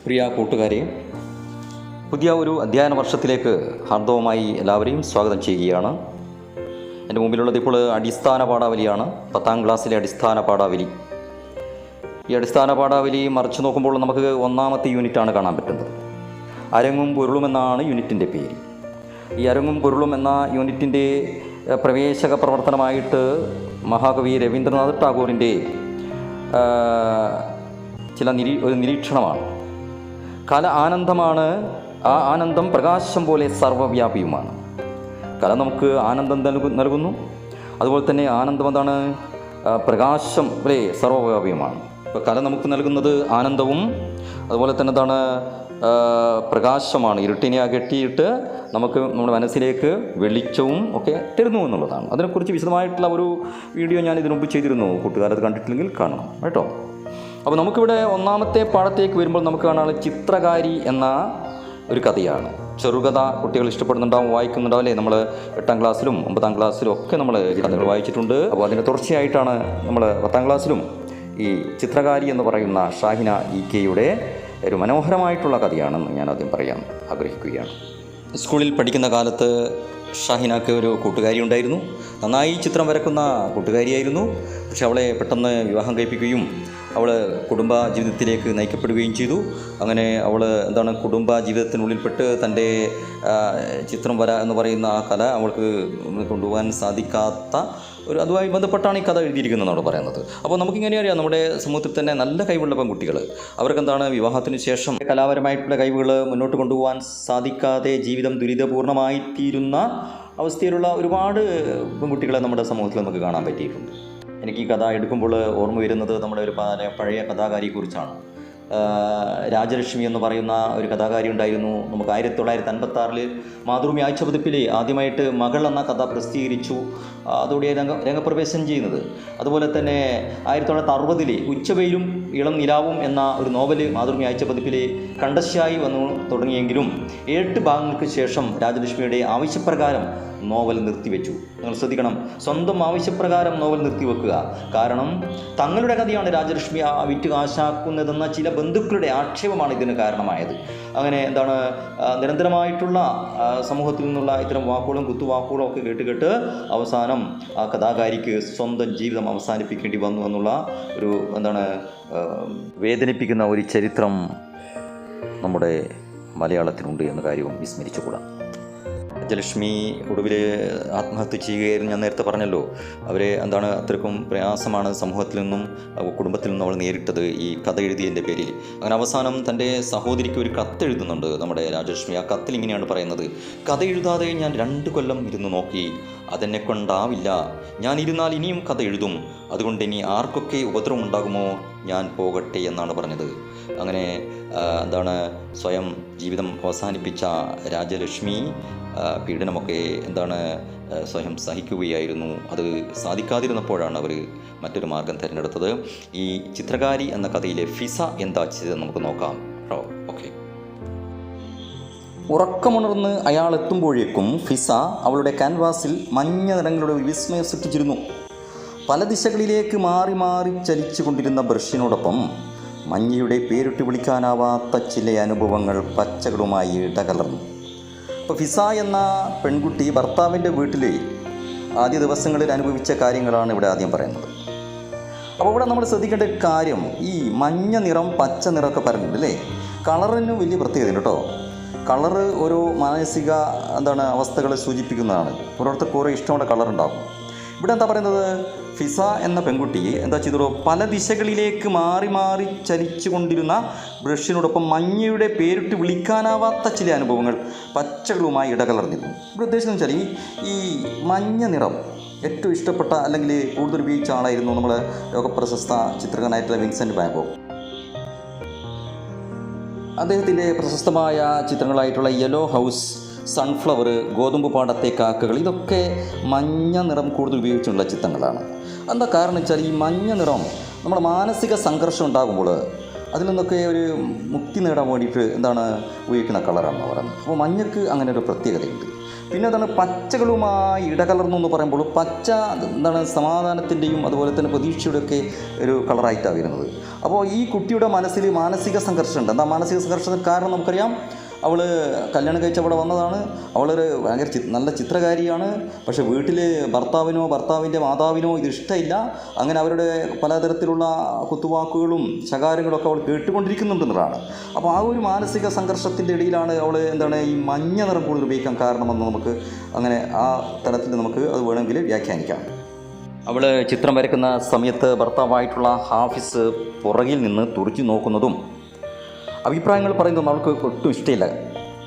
പ്രിയ കൂട്ടുകാരെ, പുതിയ ഒരു അധ്യയന വർഷത്തിലേക്ക് ഹാർദവമായി എല്ലാവരെയും സ്വാഗതം ചെയ്യുകയാണ്. എൻ്റെ മുമ്പിലുള്ളത് ഇപ്പോൾ അടിസ്ഥാന പാഠാവലിയാണ്, 10ാം ക്ലാസ്സിലെ അടിസ്ഥാന പാഠാവലി. ഈ അടിസ്ഥാന പാഠാവലി മറിച്ച് നോക്കുമ്പോൾ നമുക്ക് 1ാമത്തെ യൂണിറ്റാണ് കാണാൻ പറ്റുന്നത്. അരങ്ങും പൊരുളും എന്നാണ് യൂണിറ്റിൻ്റെ പേര്. ഈ അരങ്ങും പൊരുളും എന്ന യൂണിറ്റിൻ്റെ പ്രവേശക പ്രവർത്തനമായിട്ട് മഹാകവി രവീന്ദ്രനാഥ് ടാഗോറിൻ്റെ ഒരു നിരീക്ഷണമാണ്. കല ആനന്ദമാണ്, ആ ആനന്ദം പ്രകാശം പോലെ സർവ്വവ്യാപിയുമാണ്. കല നമുക്ക് ആനന്ദം നൽകുന്നു, അതുപോലെ തന്നെ ആനന്ദം എന്താണ്? പ്രകാശം പോലെ സർവ്വവ്യാപിയുമാണ്. ഇപ്പോൾ കല നമുക്ക് നൽകുന്നത് ആനന്ദവും അതുപോലെ തന്നെ എന്താണ്? പ്രകാശമാണ്. ഇരുട്ടിനെ അകറ്റിയിട്ട് നമുക്ക് നമ്മുടെ മനസ്സിലേക്ക് വെളിച്ചവും ഒക്കെ തരുന്നു എന്നുള്ളതാണ്. അതിനെക്കുറിച്ച് വിശദമായിട്ടുള്ള ഒരു വീഡിയോ ഞാൻ ഇതിനു മുമ്പ് ചെയ്തിരുന്നു. കൂട്ടുകാരത് കണ്ടിട്ടില്ലെങ്കിൽ കാണണം കേട്ടോ. അപ്പോൾ നമുക്കിവിടെ 1ാമത്തെ പാഠത്തേക്ക് വരുമ്പോൾ നമുക്ക് കാണാനുള്ള ചിത്രകാരി എന്ന ഒരു കഥയാണ്. ചെറുകഥ കുട്ടികൾ ഇഷ്ടപ്പെടുന്നുണ്ടാവും, വായിക്കുന്നുണ്ടാവും അല്ലേ? നമ്മൾ 8ാം ക്ലാസ്സിലും 9ാം ക്ലാസ്സിലും ഒക്കെ നമ്മൾ ഈ കഥകൾ വായിച്ചിട്ടുണ്ട്. അപ്പോൾ അതിൻ്റെ തുടർച്ചയായിട്ടാണ് നമ്മൾ 10ാം ക്ലാസ്സിലും ഈ ചിത്രകാരി എന്ന് പറയുന്ന ഷാഹിന ഇ.കെയുടെ ഒരു മനോഹരമായിട്ടുള്ള കഥയാണെന്ന് ഞാൻ ആദ്യം പറയാൻ ആഗ്രഹിക്കുകയാണ്. സ്കൂളിൽ പഠിക്കുന്ന കാലത്ത് ഷാഹിനക്ക് ഒരു കൂട്ടുകാരി ഉണ്ടായിരുന്നു. നന്നായി ചിത്രം വരക്കുന്ന കൂട്ടുകാരിയായിരുന്നു. പക്ഷെ അവളെ പെട്ടെന്ന് വിവാഹം കഴിപ്പിക്കുകയും അവൾ കുടുംബ ജീവിതത്തിലേക്ക് നയിക്കപ്പെടുകയും ചെയ്തു. അങ്ങനെ അവൾ കുടുംബ ജീവിതത്തിനുള്ളിൽപ്പെട്ട് തൻ്റെ ചിത്രം വര എന്ന് പറയുന്ന ആ കല അവൾക്ക് കൊണ്ടുപോകാൻ സാധിക്കാത്ത അതുമായി ബന്ധപ്പെട്ടാണ് ഈ കഥ എഴുതിയിരിക്കുന്നതെന്നാണ് പറയുന്നത്. അപ്പോൾ നമുക്കിങ്ങനെ അറിയാം, നമ്മുടെ സമൂഹത്തിൽ തന്നെ നല്ല കഴിവുള്ള പെൺകുട്ടികൾ അവർക്ക് വിവാഹത്തിന് ശേഷം കലാപരമായിട്ടുള്ള കഴിവുകൾ മുന്നോട്ട് കൊണ്ടുപോകാൻ സാധിക്കാതെ ജീവിതം ദുരിതപൂർണ്ണമായി തീരുന്ന അവസ്ഥയിലുള്ള ഒരുപാട് പെൺകുട്ടികളെ നമ്മുടെ സമൂഹത്തിൽ നമുക്ക് കാണാൻ പറ്റിയിട്ടുണ്ട്. എനിക്ക് ഈ കഥ എടുക്കുമ്പോൾ ഓർമ്മ വരുന്നത് നമ്മുടെ ഒരു പഴയ കഥാകാരിയെക്കുറിച്ചാണ്. രാജലക്ഷ്മി എന്ന് പറയുന്ന ഒരു കഥാകാരി ഉണ്ടായിരുന്നു. നമുക്ക് 1956 മാതൃഭൂമി ആഴ്ചപ്പതിപ്പിൽ ആദ്യമായിട്ട് മകൾ എന്ന കഥ പ്രസിദ്ധീകരിച്ചു. അതോടെ രംഗപ്രവേശനം ചെയ്യുന്നത്. അതുപോലെ തന്നെ 1960 ഉച്ചവെയിലും ഇളം നിലാവും എന്ന ഒരു നോവല് മാതൃഭൂമി ആഴ്ചപ്പതിപ്പിൽ കണ്ടശായി വന്നു തുടങ്ങിയെങ്കിലും 8 ഭാഗങ്ങൾക്ക് ശേഷം രാജലക്ഷ്മിയുടെ ആവശ്യപ്രകാരം നോവൽ നിർത്തിവെച്ചു. നിങ്ങൾ ശ്രദ്ധിക്കണം, സ്വന്തം ആവശ്യപ്രകാരം നോവൽ നിർത്തിവെക്കുക. കാരണം തങ്ങളുടെ കഥയാണ് രാജലക്ഷ്മി വിറ്റ് കാശാക്കുന്നതെന്ന ചില ബന്ധുക്കളുടെ ആക്ഷേപമാണ് ഇതിന് കാരണമായത്. അങ്ങനെ നിരന്തരമായിട്ടുള്ള സമൂഹത്തിൽ നിന്നുള്ള ഇത്തരം വാക്കുകളും കുത്തുവാക്കുകളും ഒക്കെ കേട്ട് അവസാനം ആ കഥാകാരിക്ക് സ്വന്തം ജീവിതം അവസാനിപ്പിക്കേണ്ടി വന്നു എന്നുള്ള ഒരു വേദനിപ്പിക്കുന്ന ഒരു ചരിത്രം നമ്മുടെ മലയാളത്തിനുണ്ട് എന്ന കാര്യവും വിസ്മരിച്ചുകൂടാ. രാജലക്ഷ്മി ഒടുവിൽ ആത്മഹത്യ ചെയ്യുകയായിരുന്നു. ഞാൻ നേരത്തെ പറഞ്ഞല്ലോ, അവരെ അത്രക്കും പ്രയാസമാണ് സമൂഹത്തിൽ നിന്നും കുടുംബത്തിൽ നിന്നും അവൾ നേരിട്ടത് ഈ കഥ എഴുതിയതിൻ്റെ പേരിൽ. അങ്ങനെ അവസാനം തൻ്റെ സഹോദരിക്ക് ഒരു കത്ത് എഴുതുന്നുണ്ട് നമ്മുടെ രാജലക്ഷ്മി. ആ കത്തിൽ ഇങ്ങനെയാണ് പറയുന്നത്: കഥ എഴുതാതെ ഞാൻ 2 കൊല്ലം ഇരുന്ന് നോക്കി, അതെന്നെ കൊണ്ടാവില്ല. ഞാൻ ഇരുന്നാൽ ഇനിയും കഥ എഴുതും. അതുകൊണ്ട് ഇനി ആർക്കൊക്കെ ഉപദ്രവം ഉണ്ടാകുമോ ഞാൻ പോകട്ടെ എന്നാണ് പറഞ്ഞത്. അങ്ങനെ സ്വയം ജീവിതം അവസാനിപ്പിച്ച രാജലക്ഷ്മി പീഡനമൊക്കെ സ്വയം സഹിക്കുകയായിരുന്നു. അത് സാധിക്കാതിരുന്നപ്പോഴാണ് അവർ മറ്റൊരു മാർഗം തിരഞ്ഞെടുത്തത്. ഈ ചിത്രകാരി എന്ന കഥയിലെ ഫിസ എന്താ ചെയ്തത് നമുക്ക് നോക്കാം. ഓക്കെ. ഉറക്കമുണർന്ന് അയാൾ എത്തുമ്പോഴേക്കും ഫിസ അവളുടെ ക്യാൻവാസിൽ മഞ്ഞ നിറങ്ങളുടെ ഒരു വിസ്മയം സൃഷ്ടിച്ചിരുന്നു. പല ദിശകളിലേക്ക് മാറി മാറി ചലിച്ചു കൊണ്ടിരുന്ന ബ്രഷിനോടൊപ്പം മഞ്ഞയുടെ പേരിട്ട് വിളിക്കാനാവാത്ത ചില അനുഭവങ്ങൾ പച്ചകളുമായി ഇടകലർന്നു. അപ്പോൾ ഫിസ എന്ന പെൺകുട്ടി ഭർത്താവിൻ്റെ വീട്ടിൽ ആദ്യ ദിവസങ്ങളിൽ അനുഭവിച്ച കാര്യങ്ങളാണ് ഇവിടെ ആദ്യം പറയുന്നത്. അപ്പോൾ ഇവിടെ നമ്മൾ ശ്രദ്ധിക്കേണ്ട ഒരു കാര്യം, ഈ മഞ്ഞ നിറം പച്ച നിറമൊക്കെ പറയുന്നുണ്ട് അല്ലേ? കളറിന് വലിയ പ്രത്യേകതയുണ്ട് കേട്ടോ. കളറ് ഓരോ മാനസിക അവസ്ഥകളെ സൂചിപ്പിക്കുന്നതാണ്. ഓരോരുത്തർക്ക് ഓരോ ഇഷ്ടമുള്ള കളറുണ്ടാകും. ഇവിടെ പറയുന്നത്, ഫിസ എന്ന പെൺകുട്ടി ചെയ്തോ പല ദിശകളിലേക്ക് മാറി മാറി ചലിച്ചു കൊണ്ടിരുന്ന ബ്രഷിനോടൊപ്പം മഞ്ഞയുടെ പേരിട്ട് വിളിക്കാനാവാത്ത ചില അനുഭവങ്ങൾ പച്ചകളുമായി ഇടകലർന്നിരുന്നു. ഇവിടെ ഉദ്ദേശിക്കുന്നത് വെച്ചാൽ ഈ മഞ്ഞ നിറം ഏറ്റവും ഇഷ്ടപ്പെട്ട അല്ലെങ്കിൽ കൂടുതൽ ഉപയോഗിച്ച ആളായിരുന്നു നമ്മുടെ ലോകപ്രശസ്ത ചിത്രകാരനായിട്ടുള്ള വിൻസെൻ്റ് വാൻ ഗോഗ്. അദ്ദേഹത്തിൻ്റെ പ്രശസ്തമായ ചിത്രങ്ങളായിട്ടുള്ള യെല്ലോ ഹൗസ്, സൺഫ്ലവർ, ഗോതമ്പ് പാടത്തെ കാക്കകൾ, ഇതൊക്കെ മഞ്ഞ നിറം കൂടുതൽ ഉപയോഗിച്ചുള്ള ചിത്രങ്ങളാണ്. എന്താ കാരണം വെച്ചാൽ ഈ മഞ്ഞ നിറം നമ്മുടെ മാനസിക സംഘർഷം ഉണ്ടാകുമ്പോൾ അതിൽ നിന്നൊക്കെ ഒരു മുക്തി നേടാൻ വേണ്ടിയിട്ട് ഉപയോഗിക്കുന്ന കളറാണെന്ന് പറയുന്നത്. അപ്പോൾ മഞ്ഞക്ക് അങ്ങനെ ഒരു പ്രത്യേകതയുണ്ട്. പിന്നെ എന്താണ് പച്ചകളുമായി ഇടകലർന്നു എന്ന് പറയുമ്പോൾ പച്ച എന്താണ് സമാധാനത്തിൻ്റെയും അതുപോലെ തന്നെ പ്രതീക്ഷയുടെയൊക്കെ ഒരു കളറായിട്ടാണ് വരുന്നത്. അപ്പോൾ ഈ കുട്ടിയുടെ മനസ്സിൽ മാനസിക സംഘർഷമുണ്ട്. എന്താ മാനസിക സംഘർഷത്തിന് കാരണം നമുക്കറിയാം. അവൾ കല്യാണം കഴിച്ച് അവിടെ വന്നതാണ്. അവളൊരു ഭയങ്കര നല്ല ചിത്രകാരിയാണ്. പക്ഷേ വീട്ടിൽ ഭർത്താവിൻ്റെ മാതാവിനോ ഇത് ഇഷ്ടമില്ല. അങ്ങനെ അവരുടെ പലതരത്തിലുള്ള കുത്തുവാക്കുകളും ശകാരങ്ങളൊക്കെ അവൾ കേട്ടുകൊണ്ടിരിക്കുന്നുണ്ടെന്നതാണ്. അപ്പോൾ ആ ഒരു മാനസിക സംഘർഷത്തിൻ്റെ ഇടയിലാണ് അവൾ എന്താണ് ഈ മഞ്ഞ നിറം കൂടുതൽ ഉപയോഗിക്കാൻ കാരണമെന്ന് നമുക്ക് അങ്ങനെ ആ തലത്തിൽ നമുക്ക് അത് വേണമെങ്കിൽ വ്യാഖ്യാനിക്കാം. അവൾ ചിത്രം വരയ്ക്കുന്ന സമയത്ത് ഭർത്താവായിട്ടുള്ള ഹാഫിസ് പുറകിൽ നിന്ന് തുറിച്ചു നോക്കുന്നതും അഭിപ്രായങ്ങൾ പറയുന്നതൊന്നും അവൾക്ക് ഒട്ടും ഇഷ്ടമില്ല.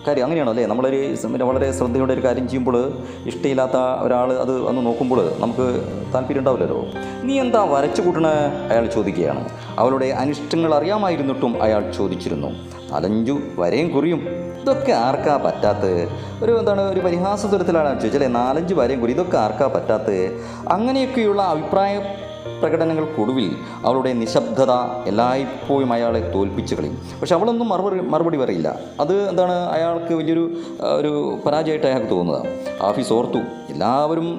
കാര്യം അങ്ങനെയാണോ അല്ലേ? നമ്മളൊരു വളരെ ശ്രദ്ധയോടെ ഒരു കാര്യം ചെയ്യുമ്പോൾ ഇഷ്ടമില്ലാത്ത ഒരാൾ അത് ഒന്ന് നോക്കുമ്പോൾ നമുക്ക് താല്പര്യം ഉണ്ടാവില്ലല്ലോ. നീ എന്താ വരച്ചു കൂട്ടണ അയാൾ ചോദിക്കുകയാണ്. അവളുടെ അനിഷ്ടങ്ങൾ അറിയാമായിരുന്നിട്ടും അയാൾ ചോദിച്ചിരുന്നു. 4-5 വരയും കുറിയും ഇതൊക്കെ ആർക്കാ പറ്റാത്തത്? ഒരു പരിഹാസതരത്തിലാണ് ചോദിച്ചല്ലേ. 4-5 വരയും കുറി ഇതൊക്കെ ആർക്കാ പറ്റാത്തത്? അങ്ങനെയൊക്കെയുള്ള അഭിപ്രായ പ്രകടനങ്ങൾക്കൊടുവിൽ അവളുടെ നിശബ്ദത എല്ലായ്പ്പോഴും അയാളെ തോൽപ്പിച്ച് കളയും. പക്ഷെ അവളൊന്നും മറുപടി പറയില്ല. അത് അയാൾക്ക് വലിയൊരു പരാജയമായിട്ട് അയാൾക്ക് തോന്നുന്നത്. ഹാഫിസ് ഓർത്തു, എല്ലാവരും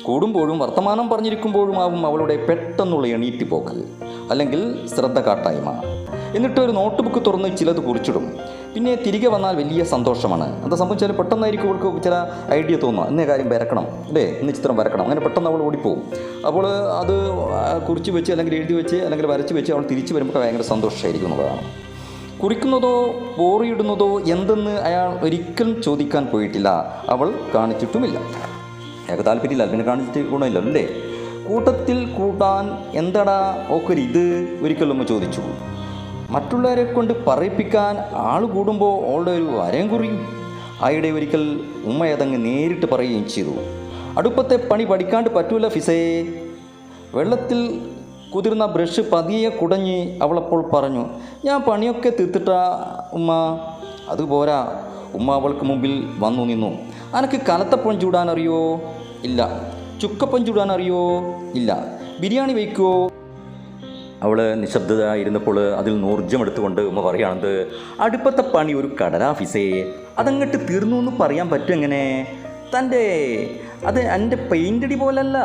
കൂടുമ്പോഴും വർത്തമാനം പറഞ്ഞിരിക്കുമ്പോഴും ആവും അവളുടെ പെട്ടെന്നുള്ള എണീറ്റ് പോക്ക് അല്ലെങ്കിൽ ശ്രദ്ധ കാട്ടായ്മ. എന്നിട്ട് ഒരു നോട്ട് ബുക്ക് തുറന്ന് ചിലത് കുറിച്ചിടും. പിന്നെ തിരികെ വന്നാൽ വലിയ സന്തോഷമാണ്. എന്താ സംഭവിച്ചാൽ പെട്ടെന്നായിരിക്കും അവൾക്ക് ചില ഐഡിയ തോന്നുക. ഇന്നേ കാര്യം വരക്കണം അല്ലേ, ഇന്ന് ചിത്രം വരക്കണം. അങ്ങനെ പെട്ടെന്ന് അവൾ ഓടിപ്പോവും. അപ്പോൾ അത് കുറിച്ച് വെച്ച് അല്ലെങ്കിൽ എഴുതി വെച്ച് അല്ലെങ്കിൽ വരച്ച് വെച്ച് അവൾ തിരിച്ച് വരുമ്പോൾ ഭയങ്കര സന്തോഷമായിരിക്കും എന്നുള്ളതാണ്. കുറിക്കുന്നതോ ബോറിയിടുന്നതോ എന്തെന്ന് അയാൾ ഒരിക്കലും ചോദിക്കാൻ പോയിട്ടില്ല. അവൾ കാണിച്ചിട്ടുമില്ല. അയാൾക്ക് താല്പര്യമില്ല, പിന്നെ കാണിച്ചിട്ട് ഗുണമില്ല അല്ലേ. കൂട്ടത്തിൽ കൂട്ടാൻ എന്താടാ ഓക്കൊരു ഇത് ഒരിക്കലും ചോദിച്ചു. മറ്റുള്ളവരെ കൊണ്ട് പറയിപ്പിക്കാൻ ആൾ കൂടുമ്പോൾ അവളുടെ ഒരു വരയും കുറിയും. ആയിടെ ഒരിക്കൽ ഉമ്മയതങ്ങ് നേരിട്ട് പറയുകയും ചെയ്തു. അടുപ്പത്തെ പണി പഠിക്കാണ്ട് പറ്റൂല ഫിസേ. വെള്ളത്തിൽ കുതിർന്ന ബ്രഷ് പതിയെ കുടഞ്ഞ് അവളപ്പോൾ പറഞ്ഞു. ഞാൻ പണിയൊക്കെ തീർത്തിട്ടാ ഉമ്മ. അതുപോരാ. ഉമ്മ അവൾക്ക് മുമ്പിൽ വന്നു നിന്നു. അനക്ക് കനത്തപ്പം ചൂടാൻ അറിയോ? ഇല്ല. ചുക്കപ്പം ചൂടാൻ അറിയോ? ഇല്ല. ബിരിയാണി വയ്ക്കുമോ? അവൾ നിശബ്ദതയായിരുന്നപ്പോൾ അതിൽ ഊർജ്ജമെടുത്തുകൊണ്ട് ഉമ്മ പറയുകയാണത്, അടുപ്പത്തെ പണി ഒരു കടലാഫിസേ. അതങ്ങോട്ട് തീർന്നു എന്ന് പറയാൻ പറ്റും എങ്ങനെ? അത് എൻ്റെ പെയിൻ്റടി പോലല്ല.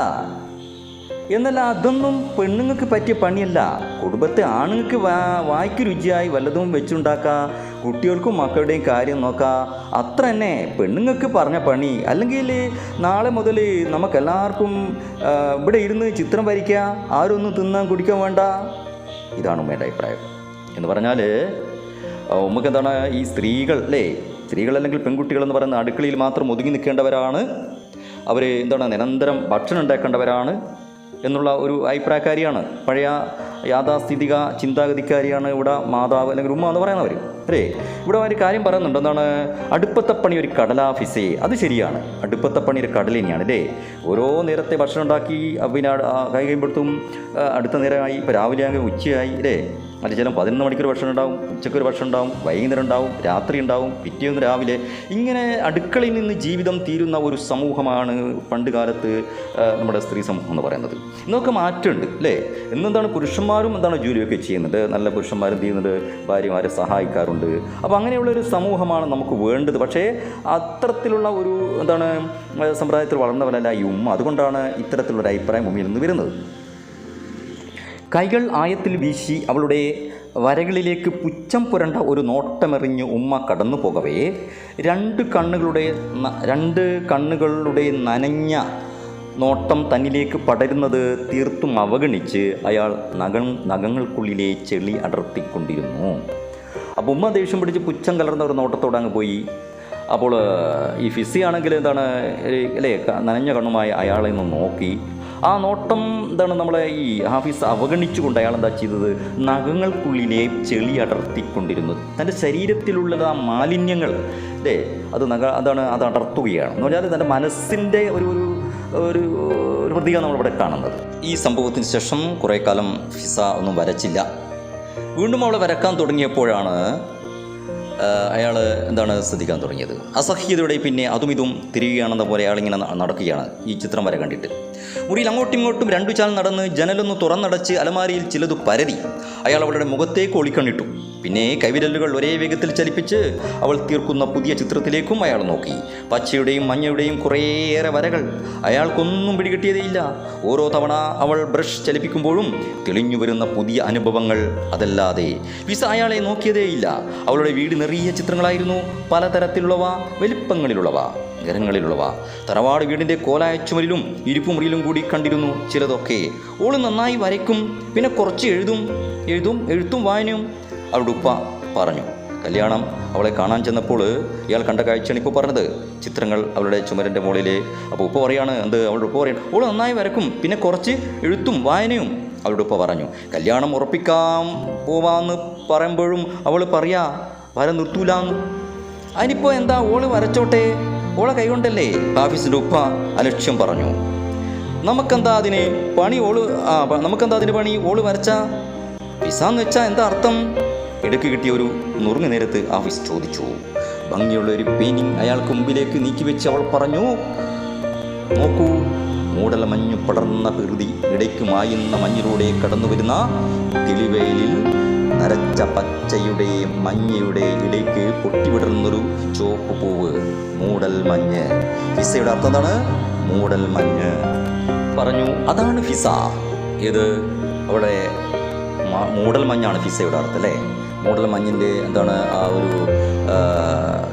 എന്നല്ല, അതൊന്നും പെണ്ണുങ്ങൾക്ക് പറ്റിയ പണിയല്ല. കുടുംബത്തെ ആണുങ്ങൾക്ക് വായ്ക്ക് രുചിയായി വല്ലതും വെച്ചുണ്ടാക്കുക, കുട്ടികൾക്കും മക്കളുടെയും കാര്യം നോക്കുക, അത്ര തന്നെ പെണ്ണുങ്ങൾക്ക് പറഞ്ഞ പണി. അല്ലെങ്കിൽ നാളെ മുതൽ നമുക്കെല്ലാവർക്കും ഇവിടെ ഇരുന്ന് ചിത്രം വരയ്ക്കുക, ആരൊന്നും തിന്നാൻ കുടിക്കാൻ വേണ്ട. ഇതാണ് ഉമ്മയുടെ അഭിപ്രായം. എന്ന് പറഞ്ഞാൽ ഉമ്മക്ക് ഈ സ്ത്രീകൾ അല്ലേ, സ്ത്രീകൾ അല്ലെങ്കിൽ പെൺകുട്ടികളെന്ന് പറയുന്ന അടുക്കളയിൽ മാത്രം ഒതുങ്ങി നിൽക്കേണ്ടവരാണ്. അവർ നിരന്തരം ഭക്ഷണം ഉണ്ടാക്കേണ്ടവരാണ് എന്നുള്ള ഒരു അഭിപ്രായക്കാരിയാണ്. പഴയ യാഥാസ്ഥിതിക ചിന്താഗതിക്കാരിയാണ് ഇവിടെ മാതാവ് അല്ലെങ്കിൽ ഉമ്മ എന്ന് പറയുന്നവർ അല്ലേ. ഇവിടെ ഒരു കാര്യം പറയുന്നുണ്ട്, അടുപ്പത്തപ്പണി ഒരു കടലാഫിസേ. അത് ശരിയാണ്, അടുപ്പത്തപ്പണി ഒരു കടൽ തന്നെയാണ് അല്ലേ. ഓരോ നേരത്തെ ഭക്ഷണം ഉണ്ടാക്കി പിന്നെ കൈ കഴിയുമ്പോഴത്തും അടുത്ത നേരമായി. ഇപ്പോൾ രാവിലെ ആകെ ഉച്ചയായി അല്ലേ. അത് ചില 11 മണിക്കൊരു ഭക്ഷണം ഉണ്ടാവും, ഉച്ചക്കൊരു ഭക്ഷണം ഉണ്ടാവും, വൈകുന്നേരം ഉണ്ടാവും, രാത്രി ഉണ്ടാവും, പിറ്റേന്ന് രാവിലെ. ഇങ്ങനെ അടുക്കളയിൽ നിന്ന് ജീവിതം തീരുന്ന ഒരു സമൂഹമാണ് പണ്ട് കാലത്ത് നമ്മുടെ സ്ത്രീ സമൂഹം എന്ന് പറയുന്നത്. ഇന്നൊക്കെ മാറ്റമുണ്ട് അല്ലേ. ഇന്നെന്താണ് പുരുഷന്മാരും ജോലിയൊക്കെ ചെയ്യുന്നുണ്ട്. നല്ല പുരുഷന്മാരും ചെയ്യുന്നത് ഭാര്യമാരെ സഹായിക്കാറുണ്ട്. അപ്പോൾ അങ്ങനെയുള്ളൊരു സമൂഹമാണ് നമുക്ക് വേണ്ടത്. പക്ഷേ അത്തരത്തിലുള്ള ഒരു സമ്പ്രദായത്തിൽ വളർന്നവരല്ല ഈ ഉമ്മ. അതുകൊണ്ടാണ് ഇത്തരത്തിലുള്ളൊരു അഭിപ്രായം ഉമ്മയിൽ നിന്ന് വരുന്നത്. കൈകൾ ആയത്തിൽ വീശി അവളുടെ വരകളിലേക്ക് പുച്ഛം പുരണ്ട ഒരു നോട്ടമെറിഞ്ഞ് ഉമ്മ കടന്നു പോകവേ രണ്ട് കണ്ണുകളുടെ നനഞ്ഞ നോട്ടം തന്നിലേക്ക് പടരുന്നത് തീർത്തും അവഗണിച്ച് അയാൾ നഖങ്ങൾക്കുള്ളിലെ ചെളി അടർത്തിക്കൊണ്ടിരുന്നു. അപ്പോൾ ഉമ്മ ദേഷ്യം പിടിച്ച് പുച്ഛം കലർന്ന ഒരു നോട്ടത്തോടെ അങ്ങ് പോയി. അപ്പോൾ ഈ ഫിസി ആണെങ്കിൽ അല്ലേ, നനഞ്ഞ കണ്ണുമായി അയാളെ ഒന്ന് നോക്കി. ആ നോട്ടം നമ്മളെ ഈ ഹാഫിസ് അവഗണിച്ചുകൊണ്ട് അയാൾ എന്താ ചെയ്തത്? നഖങ്ങൾക്കുള്ളിലെ ചെളി അടർത്തിക്കൊണ്ടിരുന്നു. തൻ്റെ ശരീരത്തിലുള്ള ആ മാലിന്യങ്ങൾ അല്ലേ, അത് അടർത്തുകയാണ്. എന്ന് പറഞ്ഞാൽ തൻ്റെ മനസ്സിൻ്റെ ഒരു പ്രതീകം നമ്മളിവിടെ കാണുന്നത്. ഈ സംഭവത്തിന് ശേഷം കുറേ കാലം ഫിസ ഒന്നും വരച്ചില്ല. വീണ്ടും അവളെ വരക്കാൻ തുടങ്ങിയപ്പോഴാണ് അയാൾ ശ്രദ്ധിക്കാൻ തുടങ്ങിയത്. അസഹ്യതയുടെ പിന്നെ അതും ഇതും തിരിയുകയാണെന്ന പോലെ അയാളിങ്ങനെ നടക്കുകയാണ് ഈ ചിത്രം വരെ കണ്ടിട്ട്. മുറിയിൽ അങ്ങോട്ടും ഇങ്ങോട്ടും രണ്ടു ചാൽ നടന്ന് ജനലൊന്ന് തുറന്നടച്ച് അലമാരിയിൽ ചിലത് പരതി. അയാൾ അവളുടെ മുഖത്തേക്ക് ഒളിക്കണ്ണിട്ടു. പിന്നെ കൈവിരലുകൾ ഒരേ വേഗത്തിൽ ചലിപ്പിച്ച് അവൾ തീർക്കുന്ന പുതിയ ചിത്രത്തിലേക്കും അയാൾ നോക്കി. പച്ചയുടെയും മഞ്ഞയുടെയും കുറേയേറെ വരകൾ. അയാൾക്കൊന്നും പിടികിട്ടിയതേയില്ല. ഓരോ തവണ അവൾ ബ്രഷ് ചലിപ്പിക്കുമ്പോഴും തെളിഞ്ഞു വരുന്ന പുതിയ അനുഭവങ്ങൾ. അതല്ലാതെ വിസ അയാളെ നോക്കിയതേയില്ല. അവളുടെ വീട് നിറയെ ചിത്രങ്ങളായിരുന്നു. പലതരത്തിലുള്ളവ, വലിപ്പങ്ങളിലുള്ളവ, നിറങ്ങളിലുള്ളവ. തറവാട് വീടിൻ്റെ കോലായ ചുമരിലും ഇരിപ്പുമുറിയിലും കൂടി കണ്ടിരുന്നു ചിലതൊക്കെ. ഓള് നന്നായി വരയ്ക്കും, പിന്നെ കുറച്ച് എഴുത്തും വായനയും അവളുടെ ഉപ്പ പറഞ്ഞു. കല്യാണം അവളെ കാണാൻ ചെന്നപ്പോൾ ഇയാൾ കണ്ട കാഴ്ചയാണ് ഇപ്പോൾ പറഞ്ഞത്. ചിത്രങ്ങൾ അവളുടെ ചുമരിൻ്റെ മുകളിൽ. അപ്പോൾ ഉപ്പ പറയാണ്, അവളുടെ ഉപ്പ പറയാണ്, ഓള് നന്നായി വരക്കും, പിന്നെ കുറച്ച് എഴുത്തും വായനയും അവളുടെ ഉപ്പ പറഞ്ഞു. കല്യാണം ഉറപ്പിക്കാൻ പോവാന്ന് പറയുമ്പോഴും അവൾ പറയാ വര നിർത്തൂലാന്ന്. അതിനിപ്പോൾ എന്താ, ഓള് വരച്ചോട്ടെ, ഓളെ കൈകൊണ്ടല്ലേ. ഹാഫിസിൻ്റെ ഉപ്പ അലക്ഷ്യം പറഞ്ഞു. നമുക്കെന്താ അതിന് പണി, ഓള് വരച്ചാ? വിസാന്ന് വെച്ചാൽ എന്താ അർത്ഥം? ഇടയ്ക്ക് കിട്ടിയ ഒരു നുറുങ്ങു നേരത്ത് ഹാഫിസ് ചോദിച്ചു. ഭംഗിയുള്ള ഒരു പെയിന്റിംഗ് അയാൾക്ക് മുമ്പിലേക്ക് നീക്കിവെച്ച് അവൾ പറഞ്ഞു, നോക്കൂ, മൂടല മഞ്ഞു പടർന്ന പ്രകൃതി, ഇടയ്ക്ക് മായുന്ന മഞ്ഞിലൂടെ കടന്നു വരുന്ന തെളിവേലിൽ നരച്ച പച്ചയുടെ മഞ്ഞയുടെ ഇടയ്ക്ക് പൊട്ടിവിടർന്നൊരു ചുവപ്പ് പൂവ്, മൂടൽ മഞ്ഞ്. ഫിസയുടെ അർത്ഥം എന്താണ്? മൂടൽ മഞ്ഞ് പറഞ്ഞു. അതാണ് ഫിസ. ഇത് അവിടെ മൂടൽ മഞ്ഞാണ് ഫിസയുടെ അർത്ഥം അല്ലേ? മൂടൽ മഞ്ഞിൻ്റെ എന്താണ് ആ ഒരു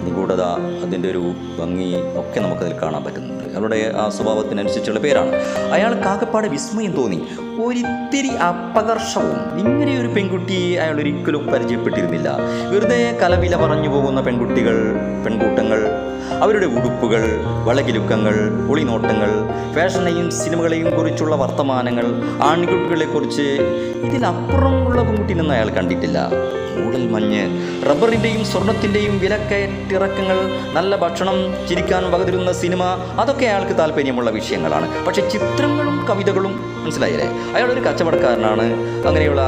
നിഗൂഢത, അതിൻ്റെ ഒരു ഭംഗി ഒക്കെ നമുക്കതിൽ കാണാൻ പറ്റുന്നുണ്ട്. അവരുടെ ആ സ്വഭാവത്തിനനുസരിച്ചുള്ള പേരാണ്. അയാൾക്ക് ആകെപ്പാടെ വിസ്മയം തോന്നി, ഒരിത്തിരി അപകർഷവും. ഇങ്ങനെയൊരു പെൺകുട്ടിയെ അയാൾ ഒരിക്കലും പരിചയപ്പെട്ടിരുന്നില്ല. വെറുതെ കലവില പറഞ്ഞു പോകുന്ന പെൺകൂട്ടങ്ങൾ, അവരുടെ ഉടുപ്പുകൾ, വളകിലുക്കങ്ങൾ, ഒളിനോട്ടങ്ങൾ, ഫാഷനെയും സിനിമകളെയും കുറിച്ചുള്ള വർത്തമാനങ്ങൾ, ആൺകുട്ടികളെക്കുറിച്ച്, ഇതിലപ്പുറമുള്ള പെൺകുട്ടിയൊന്നും അയാൾ കണ്ടിട്ടില്ല. മൂടൽ മഞ്ഞ്, റബ്ബറിൻ്റെയും സ്വർണത്തിൻ്റെയും വിലക്കയറ്റിറക്കങ്ങൾ, നല്ല ഭക്ഷണം, ചിരിക്കാൻ വകതിരുന്ന സിനിമ, അതൊക്കെ അയാൾക്ക് താല്പര്യമുള്ള വിഷയങ്ങളാണ്. പക്ഷേ ചിത്രങ്ങളും കവിതകളും, മനസ്സിലായില്ലേ? അയാളൊരു കച്ചവടക്കാരനാണ്. അങ്ങനെയുള്ള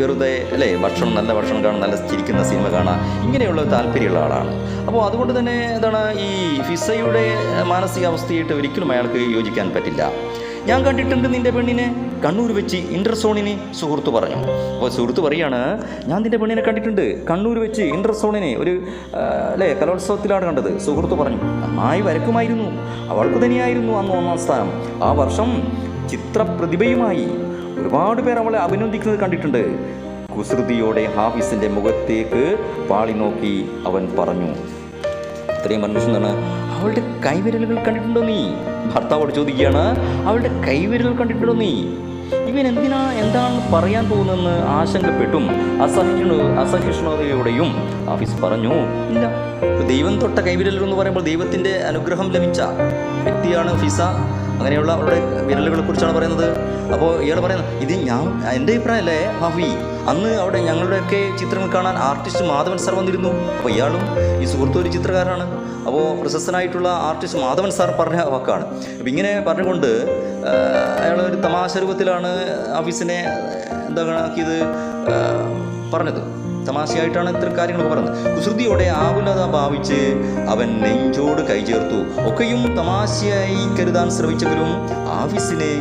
വെറുതെ അല്ലേ, നല്ല ഭക്ഷണം കാണാൻ, നല്ല ചിരിക്കുന്ന സിനിമ കാണാൻ, ഇങ്ങനെയുള്ള താല്പര്യമുള്ള ആളാണ്. അപ്പോൾ അതുകൊണ്ട് തന്നെ ഈ ഫിസയുടെ മാനസികാവസ്ഥയായിട്ട് ഒരിക്കലും അയാൾക്ക് യോജിക്കാൻ പറ്റില്ല. ഞാൻ കണ്ടിട്ടുണ്ട് നിൻ്റെ പെണ്ണിനെ കണ്ണൂർ വെച്ച് ഇൻ്റർസോണിന്, സുഹൃത്ത് പറഞ്ഞു. അപ്പോൾ സുഹൃത്ത് പറയാണ്, ഞാൻ നിൻ്റെ പെണ്ണിനെ കണ്ടിട്ടുണ്ട് കണ്ണൂർ വെച്ച് ഇൻ്റർസോണിനെ, ഒരു കലോത്സവത്തിലാണ് കണ്ടത്. സുഹൃത്ത് പറഞ്ഞു, നന്നായി വരക്കുമായിരുന്നു, അവൾക്ക് തന്നെയായിരുന്നു അന്ന് 1ാം സ്ഥാനം. ആ വർഷം ചിത്രപ്രതിഭയുമായി ഒരുപാട് പേർ അവളെ അഭിനന്ദിക്കുന്നത് കണ്ടിട്ടുണ്ട്. കുസൃതിയോടെ ഹാഫിസിൻ്റെ മുഖത്തേക്ക് പാളി നോക്കി അവൻ പറഞ്ഞു. ഇത്രയും പറഞ്ഞിട്ടുണ്ടെന്ന്, അവളുടെ കൈവിരലുകൾ കണ്ടിട്ടുണ്ടോ നീ? ഭർത്താവോട് ചോദിക്കുകയാണ്, അവളുടെ കൈവിരലുകൾ കണ്ടിട്ടുണ്ടോ നീ? ഇവൻ എന്താണ് പറയാൻ പോകുന്നതെന്ന് ആശങ്കപ്പെട്ടും അസഹിഷ്ണുതയോടെയും ഹാഫിസ് പറഞ്ഞു, ഇല്ല. ദൈവം തൊട്ട കൈവിരലുകൾ എന്ന് പറയുമ്പോൾ ദൈവത്തിൻ്റെ അനുഗ്രഹം ലഭിച്ച വ്യക്തിയാണ് ഫിസ. അങ്ങനെയുള്ള അവളുടെ വിരലുകളെ കുറിച്ചാണ് പറയുന്നത്. അപ്പോൾ ഇയാൾ പറയുന്നത്, ഇത് എൻ്റെ അഭിപ്രായമല്ലേ ഹാഫി, അന്ന് അവിടെ ഞങ്ങളുടെയൊക്കെ ചിത്രങ്ങൾ കാണാൻ ആർട്ടിസ്റ്റ് മാധവൻ സാർ വന്നിരുന്നു. അപ്പോൾ ഇയാളും ഈ സുഹൃത്തും ഒരു ചിത്രകാരനാണ്. അപ്പോൾ പ്രശസ്തനായിട്ടുള്ള ആർട്ടിസ്റ്റ് മാധവൻ സാർ പറഞ്ഞ വാക്കാണ്. അപ്പോൾ ഇങ്ങനെ പറഞ്ഞുകൊണ്ട് അയാൾ ഒരു തമാശ രൂപത്തിലാണ് ഹാഫിസിനെ എന്താക്കിയത് പറഞ്ഞത്. തമാശയായിട്ടാണ് ഇത്തരം കാര്യങ്ങളൊക്കെ പറഞ്ഞത്. കുസൃതിയോടെ ആകുലത ഭാവിച്ച് അവൻ നെഞ്ചോട് കൈ ചേർത്തു. ഒക്കെയും തമാശയായി കരുതാൻ ശ്രമിച്ചെങ്കിലും ഹാഫിസിനെ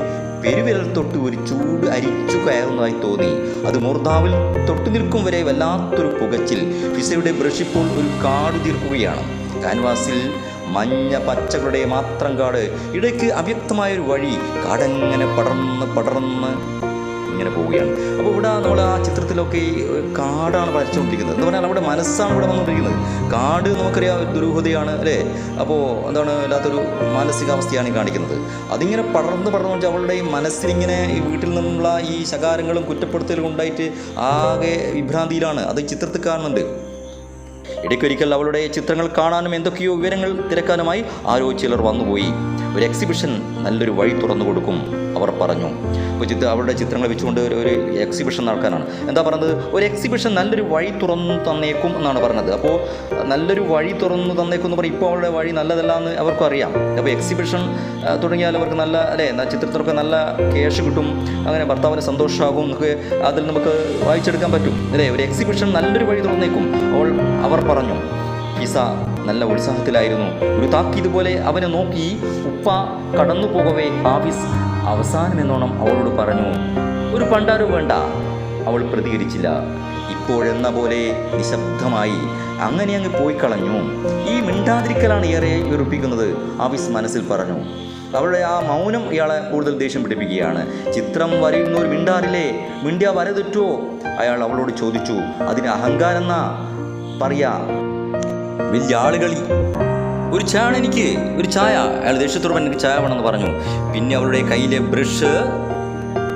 പെരുവിരൽ തൊട്ട് ഒരു ചൂട് അരിച്ചു കയറുന്നതായി തോന്നി. അത് മൂർധാവിൽ തൊട്ടു നിൽക്കും വരെ വല്ലാത്തൊരു പുകച്ചിൽ. ഫിസയുടെ ബ്രഷ് ഇപ്പോൾ ഒരു കാട് തീർക്കുകയാണ്. കാൻവാസിൽ മഞ്ഞ പച്ചകളുടെ മാത്രം കാട്, ഇടയ്ക്ക് അവ്യക്തമായൊരു വഴി, കാടങ്ങനെ പടർന്ന് ഇങ്ങനെ പോവുകയാണ്. അപ്പോൾ ഇവിടെ നമ്മൾ ആ ചിത്രത്തിലൊക്കെ കാടാണ് വരച്ചുകൊണ്ടിരിക്കുന്നത്. എന്ന് പറഞ്ഞാൽ നമ്മുടെ മനസ്സാണ് ഇവിടെ വന്നുകൊണ്ടിരിക്കുന്നത്. കാട് നമുക്കറിയാം ദുരൂഹതയാണ് അല്ലേ? അപ്പോൾ വല്ലാത്തൊരു മാനസികാവസ്ഥയാണ് ഈ കാണിക്കുന്നത്. അതിങ്ങനെ പടർന്ന് വെച്ചാൽ അവളുടെ മനസ്സിലിങ്ങനെ ഈ വീട്ടിൽ നിന്നുള്ള ഈ ശകാരങ്ങളും കുറ്റപ്പെടുത്തലും ഉണ്ടായിട്ട് ആകെ വിഭ്രാന്തിയിലാണ്. അത് ചിത്രത്തിൽ കാണുന്നുണ്ട്. ഇടയ്ക്കൊരിക്കൽ അവളുടെ ചിത്രങ്ങൾ കാണാനും എന്തൊക്കെയോ വിവരങ്ങൾ തിരക്കാനുമായി ആരോ ചിലർ വന്നുപോയി. ഒരു എക്സിബിഷൻ നല്ലൊരു വഴി തുറന്നു കൊടുക്കും അവർ പറഞ്ഞു. അപ്പോൾ അവരുടെ ചിത്രങ്ങൾ വെച്ചുകൊണ്ട് ഒരു എക്സിബിഷൻ നടക്കാനാണ്. എന്താ പറഞ്ഞത്? ഒരു എക്സിബിഷൻ നല്ലൊരു വഴി തുറന്നു തന്നേക്കും എന്നാണ് പറഞ്ഞത്. അപ്പോൾ നല്ലൊരു വഴി തുറന്നു തന്നേക്കും എന്ന് പറയും. ഇപ്പോൾ അവരുടെ വഴി നല്ലതല്ല എന്ന് അവർക്കും അറിയാം. അപ്പോൾ എക്സിബിഷൻ തുടങ്ങിയാൽ അവർക്ക് നല്ല ചിത്രത്തിനൊക്കെ നല്ല ക്യാഷ് കിട്ടും, അങ്ങനെ ഭർത്താവിന് സന്തോഷമാകും എന്നൊക്കെ അതിൽ നമുക്ക് വായിച്ചെടുക്കാൻ പറ്റും അല്ലേ? ഒരു എക്സിബിഷൻ നല്ലൊരു വഴി തുറന്നേക്കും അവർ പറഞ്ഞു. ഫിസ നല്ല ഉത്സാഹത്തിലായിരുന്നു. ഒരു താക്കീത് പോലെ അവനെ നോക്കി ഉപ്പ കടന്നു പോകവേ ഹാഫിസ് അവസാനമെന്നോണം അവളോട് പറഞ്ഞു, ഒരു പണ്ടാരോ വേണ്ട. അവൾ പ്രതികരിച്ചില്ല. ഇപ്പോഴെന്ന പോലെ നിശബ്ദമായി അങ്ങനെ അങ്ങ് പോയി കളഞ്ഞു. ഈ മിണ്ടാതിരിക്കലാണ് ഏറെ വെറുപ്പിക്കുന്നത്, ഹാഫിസ് മനസ്സിൽ പറഞ്ഞു. അവളുടെ ആ മൗനം ഇയാളെ കൂടുതൽ ദേഷ്യം പിടിപ്പിക്കുകയാണ്. ചിത്രം വരയുന്നവർ മിണ്ടാറില്ലേ? മിണ്ടിയ വര തെറ്റുമോ? അയാൾ അവളോട് ചോദിച്ചു. അതിന് അഹങ്കാരം എന്നാ പറയാ, വലിയ ആളുകളി. ഒരു ചായ എനിക്ക്, ഒരു ചായ. അയാൾ ദേഷ്യത്തോടെ എനിക്ക് ചായ വേണമെന്ന് പറഞ്ഞു. പിന്നെ അവളുടെ കയ്യിലെ ബ്രഷ്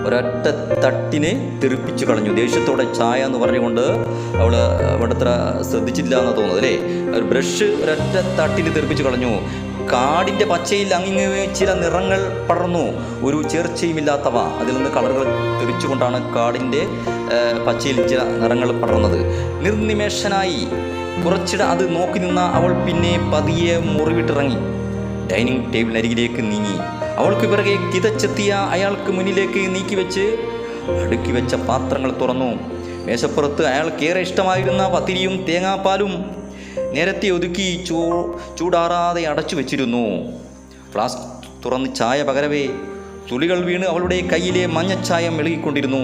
ഒരൊറ്റ തട്ടിന് തെറിപ്പിച്ചു കളഞ്ഞു. ദേഷ്യത്തോടെ ചായ എന്ന് പറഞ്ഞുകൊണ്ട് അവൾ അവിടെ അത്ര ശ്രദ്ധിച്ചില്ല എന്നാണ് തോന്നുന്നത് അല്ലേ. ഒരു ബ്രഷ് ഒരൊറ്റ തട്ടിന് തെറിപ്പിച്ചു കളഞ്ഞു. കാടിൻ്റെ പച്ചയിൽ അങ്ങിങ്ങ് ചില നിറങ്ങൾ പടർന്നു, ഒരു ചേർച്ചയുമില്ലാത്തവ. അതിൽ നിന്ന് കളറുകൾ തെറിച്ചുകൊണ്ടാണ് കാടിൻ്റെ പച്ചയിൽ ചില നിറങ്ങൾ പടർന്നത്. നിർനിമേഷനായി കുറച്ചിട അത് നോക്കി നിന്ന അവൾ പിന്നെ പതിയെ മുറിവിട്ടിറങ്ങി ഡൈനിങ് ടേബിളിനരികിലേക്ക് നീങ്ങി. അവൾക്ക് പിറകെ കിതച്ചെത്തിയ അയാൾക്ക് മുന്നിലേക്ക് നീക്കിവെച്ച് അടുക്കി വെച്ച പാത്രങ്ങൾ തുറന്നു. മേശപ്പുറത്ത് അയാൾക്കേറെ ഇഷ്ടമായിരുന്ന പത്തിരിയും തേങ്ങാപ്പാലും നേരത്തെ ഒതുക്കി ചൂടാറാതെ അടച്ചു വെച്ചിരുന്നു. ഫ്ലാസ്ക് തുറന്ന് ചായ പകരവേ തുളികൾ വീണ് അവളുടെ കയ്യിലെ മഞ്ഞച്ചായം മെഴുകിക്കൊണ്ടിരുന്നു.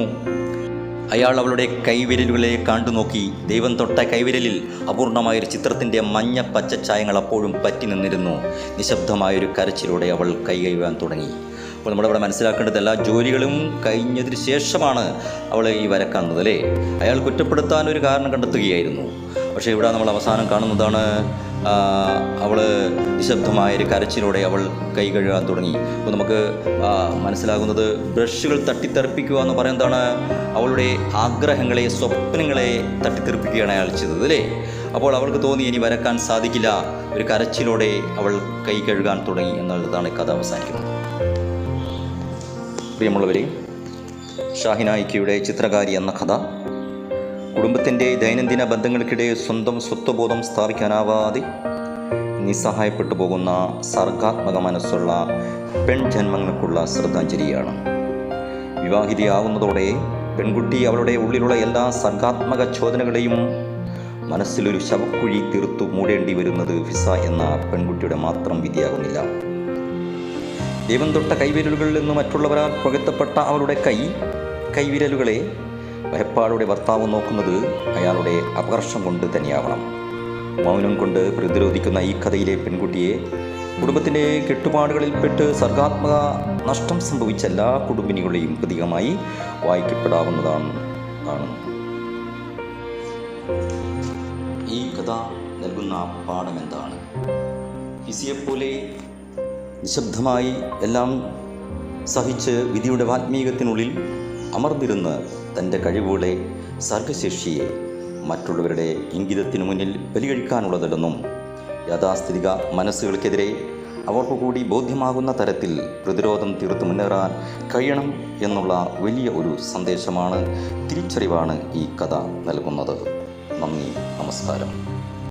അയാൾ അവളുടെ കൈവിരലുകളെ കണ്ടുനോക്കി. ദൈവം തൊട്ട കൈവിരലിൽ അപൂർണമായൊരു ചിത്രത്തിൻ്റെ മഞ്ഞ പച്ചച്ചായങ്ങൾ അപ്പോഴും പറ്റി നിന്നിരുന്നു. നിശബ്ദമായൊരു കരച്ചിലൂടെ അവൾ കൈ കഴുകാൻ തുടങ്ങി. അപ്പോൾ നമ്മളിവിടെ മനസ്സിലാക്കേണ്ടത് എല്ലാ ജോലികളും കഴിഞ്ഞതിന് ശേഷമാണ് അവൾ ഈ വരക്കുന്നത് അല്ലേ. അയാൾ കുറ്റപ്പെടുത്താൻ ഒരു കാരണം കണ്ടെത്തുകയായിരുന്നു. പക്ഷേ ഇവിടെ നമ്മൾ അവസാനം കാണുന്നതാണ് അവൾ നിശബ്ദമായൊരു കരച്ചിലൂടെ അവൾ കൈ കഴുകാൻ തുടങ്ങി. അപ്പോൾ നമുക്ക് മനസ്സിലാകുന്നത് ബ്രഷുകൾ തട്ടിത്തെറിപ്പിക്കുക എന്ന് പറയുന്നതാണ് അവളുടെ ആഗ്രഹങ്ങളെ, സ്വപ്നങ്ങളെ തട്ടിത്തെറിപ്പിക്കുകയാണ് അയാൾ ചെയ്തത് അല്ലേ. അപ്പോൾ അവൾക്ക് തോന്നി ഇനി വരക്കാൻ സാധിക്കില്ല. ഒരു കരച്ചിലൂടെ അവൾ കൈ കഴുകാൻ തുടങ്ങി എന്നുള്ളതാണ് കഥ അവസാനിക്കുന്നത്. പ്രിയമുള്ളവരെ, ഷാഹിനായിക്കയുടെ ചിത്രകാരി എന്ന കഥ കുടുംബത്തിൻ്റെ ദൈനംദിന ബന്ധങ്ങൾക്കിടെ സ്വന്തം സ്വത്വബോധം സ്ഥാപിക്കാനാവാതെ നിസ്സഹായപ്പെട്ടു പോകുന്ന സർഗാത്മക മനസ്സുള്ള പെൺജന്മങ്ങൾക്കുള്ള ശ്രദ്ധാഞ്ജലിയാണ്. വിവാഹിതയാവുന്നതോടെ പെൺകുട്ടി അവളുടെ ഉള്ളിലുള്ള എല്ലാ സർഗാത്മക ചോദനകളെയും മനസ്സിലൊരു ശവക്കുഴി തീർത്തു മൂടേണ്ടി വരുന്നത് ഫിസ എന്ന പെൺകുട്ടിയുടെ മാത്രം വിധിയാകുന്നില്ല. ദൈവം തൊട്ട കൈവിരലുകളിൽ നിന്ന് മറ്റുള്ളവരാൽ പുകഴ്ത്തപ്പെട്ട അവളുടെ കൈവിരലുകളെ ഭയപ്പാടുടെ ഭർത്താവ് നോക്കുന്നത് അയാളുടെ അപകർഷം കൊണ്ട് തന്നെയാവണം. മൗനം കൊണ്ട് പ്രതിരോധിക്കുന്ന ഈ കഥയിലെ പെൺകുട്ടിയെ കുടുംബത്തിൻ്റെ കെട്ടുപാടുകളിൽപ്പെട്ട് സർഗാത്മക നഷ്ടം സംഭവിച്ച എല്ലാ കുടുംബിനികളെയും പ്രതീകമായി വായിക്കപ്പെടാവുന്നതാണ്. ഈ കഥ നൽകുന്ന പാഠം എന്താണ്? ഫിസിയെപ്പോലെ നിശബ്ദമായി എല്ലാം സഹിച്ച് വിധിയുടെ വാത്മീകത്തിനുള്ളിൽ അമർന്നിരുന്ന് തൻ്റെ കഴിവുകളെ, സർഗശേഷിയെ മറ്റുള്ളവരുടെ ഇംഗിതത്തിനു മുന്നിൽ ബലികഴിക്കാനുള്ളതല്ലെന്നും യാഥാസ്ഥിതിക മനസ്സുകൾക്കെതിരെ അവർക്ക് കൂടി ബോധ്യമാകുന്ന തരത്തിൽ പ്രതിരോധം തീർത്ത് മുന്നേറാൻ കഴിയണം എന്നുള്ള വലിയ ഒരു സന്ദേശമാണ്, തിരിച്ചറിവാണ് ഈ കഥ നൽകുന്നത്. നന്ദി, നമസ്കാരം.